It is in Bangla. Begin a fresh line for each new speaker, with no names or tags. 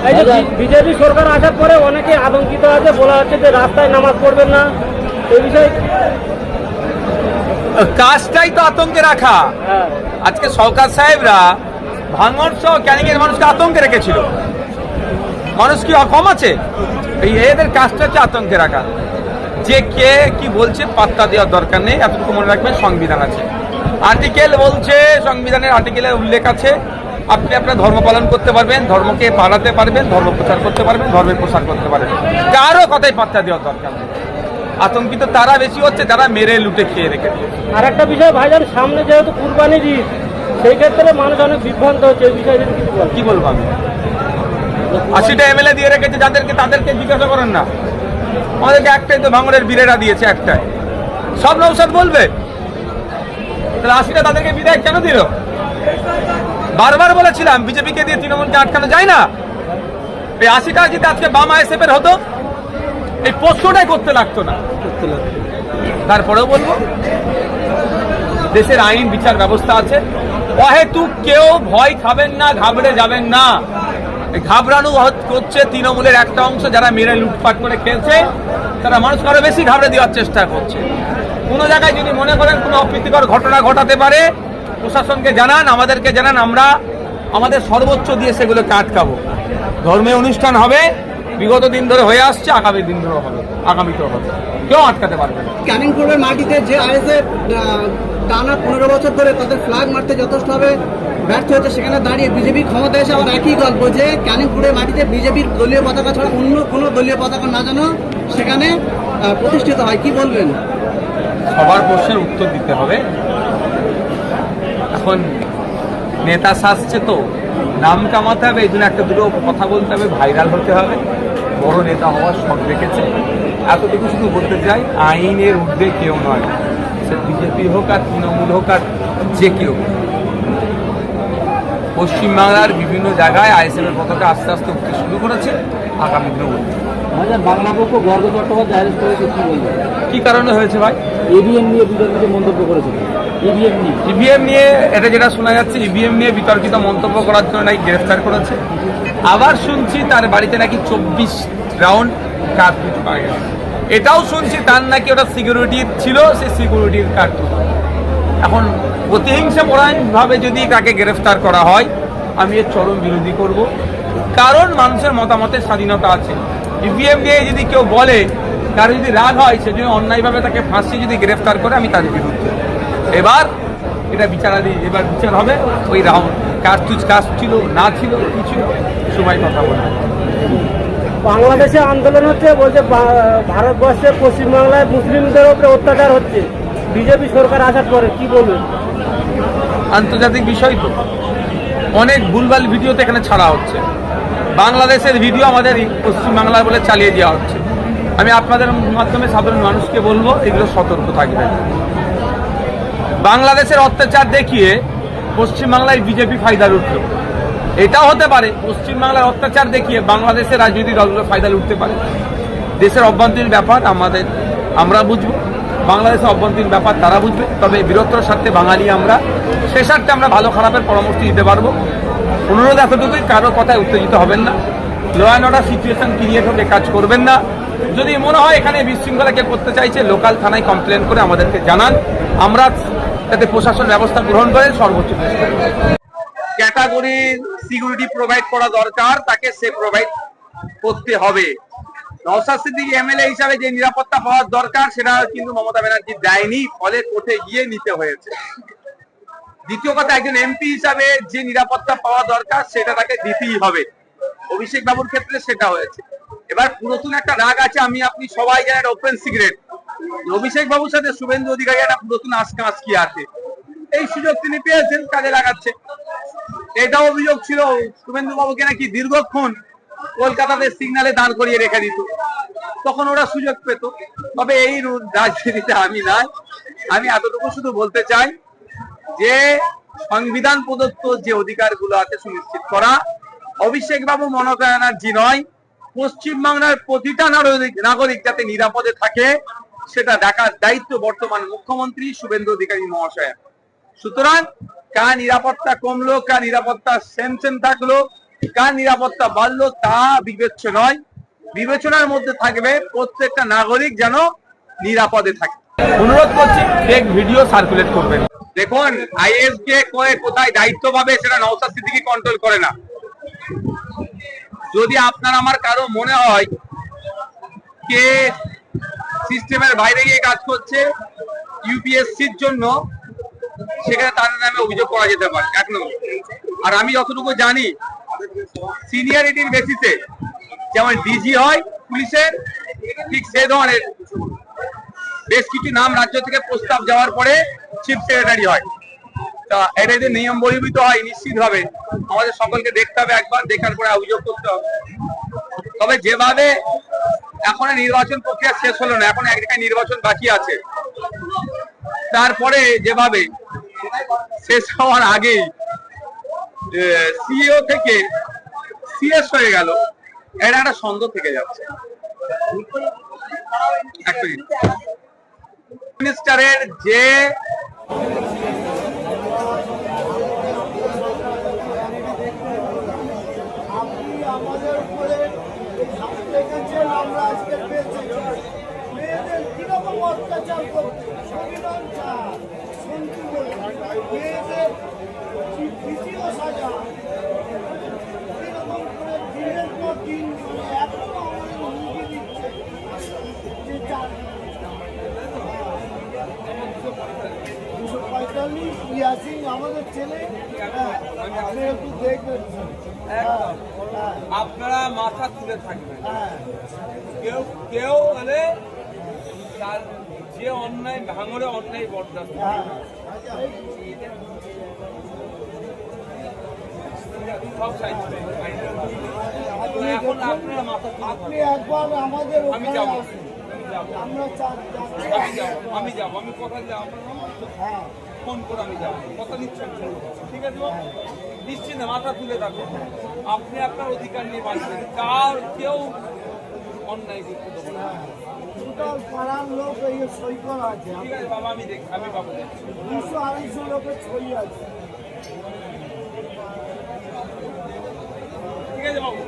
এই যে বিজেপি সরকার আসার পরে অনেকে আতঙ্কিত আছে, বলা হচ্ছে যে রাস্তায় নামাজ পড়বেন না, এই বিষয়ে
কাজটাই তো আতঙ্কে রাখা। আজকে সরকার সাহেবরা ভাঙড় সহ ক্যানিং এর মানুষকে আতঙ্কে রেখেছিল। মানুষ কি কম আছে? এই এদের কাজটা হচ্ছে আতঙ্কে রাখা। যে কে কি বলছে পাত্তা দেওয়ার দরকার নেই। এতটুকু মনে রাখবেন, সংবিধান আছে, আর্টিকেল বলছে, সংবিধানের আর্টিকেলের উল্লেখ আছে, আপনি আপনার ধর্ম পালন করতে পারবেন, ধর্মকে পালাতে পারবেন, ধর্ম প্রচার করতে পারবেন, ধর্মের প্রসার করতে পারবেন, কারো কথাই পাত্তা দেওয়ার দরকার নেই। আতঙ্কিত তারা বেশি হচ্ছে যারা মেরে লুটে খেয়ে রেখে দিয়েছে।
আর একটা বিষয় ভাইজান, সামনে যেহেতু কুরবানির ঈদ, সেই ক্ষেত্রে মানুষ অনেক বিভ্রান্ত হচ্ছে, এই বিষয়ে যদি কিছু বলেন।
কি বলবো আমি? 80টা এমএলএ দিয়ে রেখেছে যাদেরকে, তাদেরকে জিজ্ঞাসা করেন না। আমাদেরকে একটাই তো ভাঙড়ের বীরেরা দিয়েছে, একটাই। সব নৌসাদ বলবে তাহলে 80টা তাদেরকে বিদায় কেন দিল? বারবার বলেছিলাম বিজেপিকে দিয়ে তৃণমূলকে আটকানো যায় না। এই 80টা যদি আজকে বাম আইএসএফ এর হতো, এই প্রশ্নটাই করতে লাগতো না। তারপরেও বলবো, দেশের আইন বিচার ব্যবস্থা আছে, অহেতুক কেউ ভয় খাবেন না, ঘাবড়ে যাবেন না। ঘাবড়ানো করছে তৃণমূলের একটা অংশ, যারা মেরে লুটপাট করে খেলছে, তারা মানুষকে আরো বেশি ঘাবড়ে দেওয়ার চেষ্টা করছে। কোনো জায়গায় যদি মনে করেন কোনো অপ্রীতিকর ঘটনা ঘটাতে পারে, প্রশাসনকে জানান, আমাদেরকে জানান, আমরা আমাদের সর্বোচ্চ দিয়ে সেগুলোকে আটকাবো। ধর্মীয় অনুষ্ঠান হবে, বিগত দিন ধরে হয়ে আসছে, আগামী দিন ধরে হবে, আগামীতেও হবে, কেউ আটকাতে পারবে না।
ক্যানিং পূর্বের মাটিতে যে আইএসএফ টানা 15 বছর ধরে তাদের ফ্ল্যাগ মারতে যথেষ্টভাবে ব্যর্থ হচ্ছে, সেখানে দাঁড়িয়ে বিজেপি ক্ষমতা এসে আবার একই গল্প যে ক্যানিং পূর্বের মাটিতে বিজেপির দলীয় পতাকা ছাড়া অন্য কোনো দলীয় পতাকা না যেন সেখানে প্রতিষ্ঠিত হয়, কি বলবেন?
সবার প্রশ্নের উত্তর দিতে হবে। এখন নেতা সাজছে তো নাম কামাতে হবে, এই জন্য একটা দুটো কথা বলতে হবে, ভাইরাল হতে হবে, বড় নেতা হওয়ার শখ রেখেছে। এতটুকু শুধু বলতে চাই, আইনের ঊর্ধ্বে কেউ নয়, সে বিজেপি হোক আর তৃণমূল হোক আর যে কেউ। পশ্চিমবাংলার বিভিন্ন জায়গায় আইএসএফের পতাকা আস্তে আস্তে উঠতে শুরু করেছে, আগামী দিনেও উঠবে।
বাংলা পক্ষ গর্গ চট্টোপাধ্যায় অ্যারেস্ট করেছে, কি বলবেন?
কি কারণে হয়েছে ভাই?
ইভিএম নিয়ে বিতর্কিত মন্তব্য করেছে।
ইভিএম নিয়ে এটা যেটা শোনা যাচ্ছে, ইভিএম নিয়ে বিতর্কিত মন্তব্য করার জন্য নাকি গ্রেফতার করেছে। আবার শুনছি তার বাড়িতে নাকি 24 রাউন্ড কার্তুজ পাওয়া গেছে। এটাও শুনছি তার নাকি ওটা সিকিউরিটি ছিল, সেই সিকিউরিটির কার্তুজ। এখন প্রতিহিংসা পরায়ণভাবে যদি তাকে গ্রেফতার করা হয়, আমি এর চরম বিরোধী করব। কারণ মানুষের মতামতের স্বাধীনতা আছে। ইভিএম নিয়ে যদি কেউ বলে, তার যদি রাগ হয়, সেজন্য অন্যায়ভাবে তাকে ফাঁসি যদি গ্রেফতার করে, আমি তার বিরুদ্ধে। এবার এটা বিচারাধীন, এবার বিচার হবে। ওই রাউন্ড কার্তুজ কাজ ছিল না ছিল কি ছিল, সময় কথা বলবে।
বাংলাদেশে আন্দোলন হচ্ছে, বলছে ভারতবর্ষে পশ্চিমবাংলায় মুসলিমদের উপরে অত্যাচার হচ্ছে বিজেপি সরকার আসার পরে, কি বলবেন?
আন্তর্জাতিক বিষয় তো অনেক ভুলভাল ভিডিওতে এখানে ছাড়া হচ্ছে। বাংলাদেশের ভিডিও আমাদের পশ্চিমবাংলার বলে চালিয়ে দেওয়া হচ্ছে। আমি আপনাদের মাধ্যমে সাধারণ মানুষকে বলবো, এগুলো সতর্ক থাকবেন। বাংলাদেশের অত্যাচার দেখিয়ে পশ্চিমবাংলায় বিজেপি ফায়দা লুটল, এটাও হতে পারে। পশ্চিমবাংলার অত্যাচার দেখিয়ে বাংলাদেশের রাজনৈতিক দলগুলো ফায়দা লুটতে পারে। দেশের অভ্যন্তরীণ ব্যাপার আমরা বুঝবো, বাংলাদেশের অভ্যন্তরীণ ব্যাপার তারা বুঝবে। তবে বৃহত্তর স্বার্থে বাঙালি আমরা, সে স্বার্থে আমরা ভালো খারাপের পরামর্শ দিতে পারবো। অনুরোধ এতটুকুই, কারো কথায় উত্তেজিত হবেন না, law and order situation create হলে কাজ করবেন না। যদি মনে হয় এখানে বিশৃঙ্খলা কে করতে চাইছে, লোকাল থানায় কমপ্লেন করে আমাদেরকে জানান, আমরা যাতে প্রশাসন ব্যবস্থা গ্রহণ করে সর্বোচ্চ চেষ্টা করি। ক্যাটাগরির সিকিউরিটি প্রোভাইড করা দরকার, তাকে সে প্রোভাইড করতে হবে। নওশাদ সিদ্দিকী এমএলএ হিসাবে যে নিরাপত্তা পাওয়ার দরকার, সেটা কিন্তু মমতা ব্যানার্জি দেয়নি, ফলে কোর্টে গিয়ে নিতে হয়েছে। দ্বিতীয় কথা, একজন এমপি হিসাবে যে নিরাপত্তা পাওয়া দরকার, সেটা তাকে দিতেই হবে। অভিষেক বাবুর ক্ষেত্রে সেটা হয়েছে। এবার নতুন একটা রাগ আছে, আমি আপনি সবাই জানেন, ওপেন সিগারেট। অভিষেক বাবুর সাথে শুভেন্দু অধিকারী একটা নতুন আজকি আছে, এই সুযোগ তিনি পেয়েছেন, কাজে লাগাচ্ছে। এটাও অভিযোগ ছিল শুভেন্দু বাবুকে নাকি দীর্ঘক্ষণ কলকাতাতে সিগনালে দাঁড় করিয়ে রেখে দিত, তখন ওরা সুযোগ পেত। তবে এই রাজনীতিতে আমি নাই। আমি এতটুকু শুধু বলতে চাই যে সংবিধান প্রদত্ত যে অধিকারগুলো আছে সুনিশ্চিত করা, অভিষেক বাবু মমতা ব্যানার্জি নয়, পশ্চিমবাংলার প্রতিটা নাগরিক যাতে নিরাপদে থাকে, সেটা দেখার দায়িত্ব বর্তমান মুখ্যমন্ত্রী শুভেন্দু অধিকারী মহাশয়। সুতরাং কার নিরাপত্তা কমলো, কার নিরাপত্তা সেম থাকলো, কার নিরাপত্তা বাড়লো তা বিবেচ্য নয়, বিবেচনার মধ্যে থাকবে প্রত্যেকটা নাগরিক যেন নিরাপদে থাকে। অনুরোধ করছি ফেক ভিডিও সার্কুলেট করবেন। দেখুন, আইএস কে কোথায় দায়িত্ব পাবে সেটা নওশাদ সিদ্দিকী কন্ট্রোল করে না। যদি আপনার আমার কারো মনে হয় কে সিস্টেমের বাইরে গিয়ে কাজ করছে ইউপিএসসির জন্য, সেখানে তাদের নামে অভিযোগ করা যেতে পারে, এক নম্বর। আর আমি যতটুকু জানি সিনিয়রিটির বেসিসে যেমন ডিজি হয় পুলিশের, ঠিক সে ধরনের বেশ কিছু নাম রাজ্য থেকে প্রস্তাব যাওয়ার পরে চিফ সেক্রেটারি হয়। তা এটা যদি নিয়ম বহির্ভূত হয় নিশ্চিতভাবে আমাদের সকলকে দেখতে হবে, একবার দেখার পরে অভিযোগ করতে হবে। তবে যেভাবে এখন নির্বাচন প্রক্রিয়া শেষ হলো না, এখন এক জায়গায় নির্বাচন বাকি আছে, তারপরে যেভাবে শেষ হওয়ার আগেই সিইও থেকে সিএস হয়ে গেল, এটা একটা সন্দেহ থেকে যাচ্ছে। মিনিস্টারের যে
আমাদের উপরে দেখেছেন, আমরা আজকে পেয়েছি মেয়েদের কিরকম অত্যাচার করছে, সংবিধান শুনছি বলে মেয়েদের দ্বিতীয় সাজা কিরকম করে দিনের পর দিন এখনো আমাদের হুমকি দিচ্ছে যে 245 ইয়াসিন আমাদের ছেলে, আপনি একটু দেখবেন।
আপনারা মাথা তুলে থাকবেন, কেউ কেউ মানে তার যে অন্যায় ভাঙরে অন্যায় বরদাস্ত সব সাইজ। এখন আপনারা মাথা
আপনি একবার আমাদের
আমি
ওখানে
যাবো,
আসুন, আমরা
আমি যাবো, আমি কথা দিলাম
হ্যাঁ
ফোন করে আমি যাবো, কথা নিচ্ছেন, ঠিক আছে বাবু? নিশ্চিন্তে মাথা তুলে থাকুন, আপনি আপনার অধিকার নিয়ে বাঁচবেন, কার কেউ অন্যায় করতে দেবো না।
টোটাল পাড়ার লোক এই সই করা আছে,
ঠিক আছে বাবা, আমি বাবু
200-250 লোকের সই আছে।
ঠিক আছে বাবু।